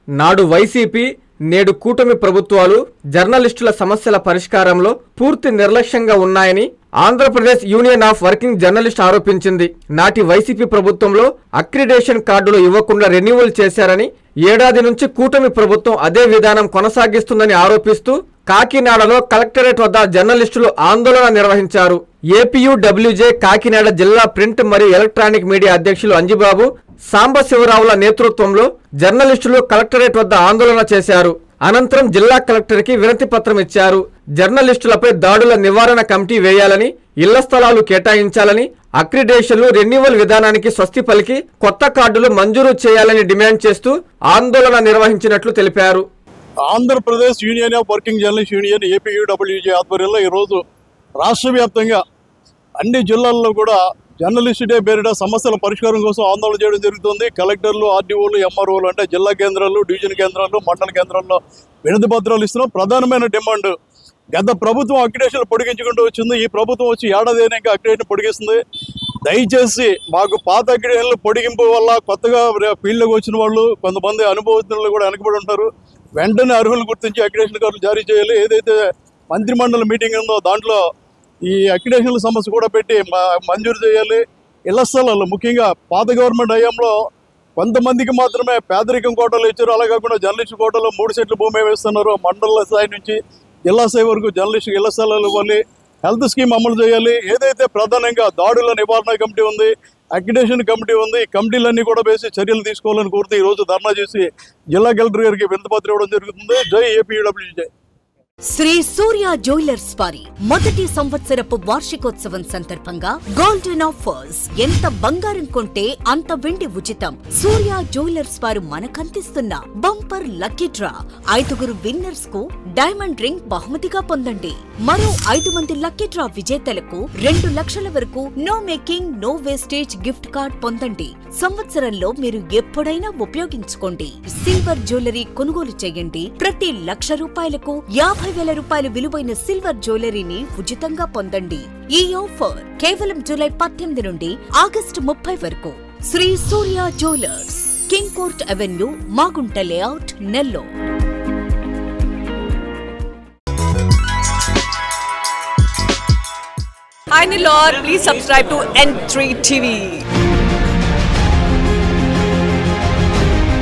నాడు వైసీపీ నేడు కూటమి ప్రభుత్వాలు జర్నలిస్టుల సమస్యల పరిష్కారంలో పూర్తి నిర్లక్ష్యంగా ఉన్నాయని Andhra Pradesh union of working journalist ఆరోపించింది. నాటి వైసీపీ ప్రభుత్వంలో అక్రిడేషన్ కార్డులు ఇవ్వకుండా రెన్యువల్ చేశారని, ఏడాది నుంచి కూటమి ప్రభుత్వం అదే విధానం కొనసాగిస్తుందని ఆరోపిస్తూ కాకినాడలో కలెక్టరేట్ వద్ద జర్నలిస్టులు ఆందోళన నిర్వహించారు. ఏపీయూడబ్ల్యూజే కాకినాడ జిల్లా ప్రింట్ మరియు ఎలక్ట్రానిక్ మీడియా అధ్యక్షులు అంజిబాబు, సాంబశివరావుల నేతృత్వంలో జర్నలిస్టులు కలెక్టరేట్ వద్ద ఆందోళన చేశారు. అనంతరం జిల్లా కలెక్టర్కి వినతి పత్రం ఇచ్చారు. జర్నలిస్టులపై దాడుల నివారణ కమిటీ వేయాలని, ఇళ్ల స్థలాలు కేటాయించాలని, అక్రిడేషన్లు రెన్యువల్ విధానానికి స్వస్తి పలికి కొత్త కార్డులు మంజూరు చేయాలని డిమాండ్ చేస్తూ ఆందోళన నిర్వహించినట్లు తెలిపారు. Andhra Pradesh union of working journalist union APUWJ ఆధ్వర్యంలో ఈరోజు రాష్ట్ర వ్యాప్తంగా అన్ని జిల్లాల్లో కూడా జర్నలిస్ట్ డే పేరిట సమస్యల పరిష్కారం కోసం ఆందోళన చేయడం జరుగుతుంది. కలెక్టర్లు, ఆర్డీఓలు, ఎంఆర్ఓలు అంటే జిల్లా కేంద్రాలు, డివిజన్ కేంద్రాలు, మండల కేంద్రాల్లో వినతి పత్రాలు ఇస్తున్నాం. ప్రధానమైన డిమాండ్, గత ప్రభుత్వం అక్రిడేషన్లు పొడిగించుకుంటూ వచ్చింది. ఈ ప్రభుత్వం వచ్చి ఏడాది అయినాక అక్రిడేషన్ పొడిగిస్తుంది. దయచేసి మాకు పాత అక్రిడేషన్లు పొడిగింపు వల్ల కొత్తగా ఫీల్డ్లోకి వచ్చిన వాళ్ళు, కొంతమంది అనుభవజ్ఞులు కూడా వెనకబడి ఉంటారు. వెంటనే అర్హులు గుర్తించి అక్రిడేషన్ కార్డులు జారీ చేయాలి. ఏదైతే మంత్రిమండలి మీటింగ్ ఉందో దాంట్లో ఈ అక్రిడేషన్ల సమస్య కూడా పెట్టి మంజూరు చేయాలి. ఇళ్ల స్థలాలు ముఖ్యంగా పాత గవర్నమెంట్ హయాంలో కొంతమందికి మాత్రమే పేదరికం కోటలు ఇచ్చారు. అలా కాకుండా జర్నలిస్ట్ కోటలో 3 సెంట్లు భూమి వేస్తున్నారు. మండల స్థాయి నుంచి జిల్లా స్థాయి వరకు జర్నలిస్ట్ ఇళ్ల స్థలాలు ఇవ్వాలి. హెల్త్ స్కీమ్ అమలు చేయాలి. ఏదైతే ప్రధానంగా దాడుల నివారణ కమిటీ ఉంది, అక్రిడేషన్ కమిటీ ఉంది, ఈ కమిటీలన్నీ కూడా వేసి చర్యలు తీసుకోవాలని కోరుతూ ఈరోజు ధర్నా చేసి జిల్లా కలెక్టర్ గారికి వినతిపత్రం ఇవ్వడం జరుగుతుంది. జై ఏపీయూడబ్ల్యూజే. శ్రీ సూర్య జ్యువెలర్స్ వారి మొదటి సంవత్సరపు వార్షికోత్సవం సందర్భంగా గోల్డెన్ ఆఫర్స్. ఎంత బంగారం కొంటే అంత వెండి ఉచితం. సూర్య జ్యువెలర్స్ వారు మనకందిస్తున్న బంపర్ లక్కీ డ్రా. 5 విన్నర్స్ కు డైమండ్ రింగ్ బహుమతిగా పొందండి. మరో 5 మంది లక్కీ డ్రా విజేతలకు 2 లక్షల వరకు no making no wastage gift card పొందండి. సంవత్సరంలో మీరు ఎప్పుడైనా ఉపయోగించుకోండి. సిల్వర్ జ్యువెలరీ కొనుగోలు చేయండి. ప్రతి ₹1,00,000కు 50,000 రూపాయల విలువైన సిల్వర్ జ్యువెలరీని ఉచితంగా పొందండి. ఈ ఆఫర్ కేవలం జూలై 18 నుండి ఆగస్టు 30 వరకు. Sri Surya Jewellers, King Court Avenue, Magunta Layout, Nellore. Hi Nilor, please subscribe to N3 TV.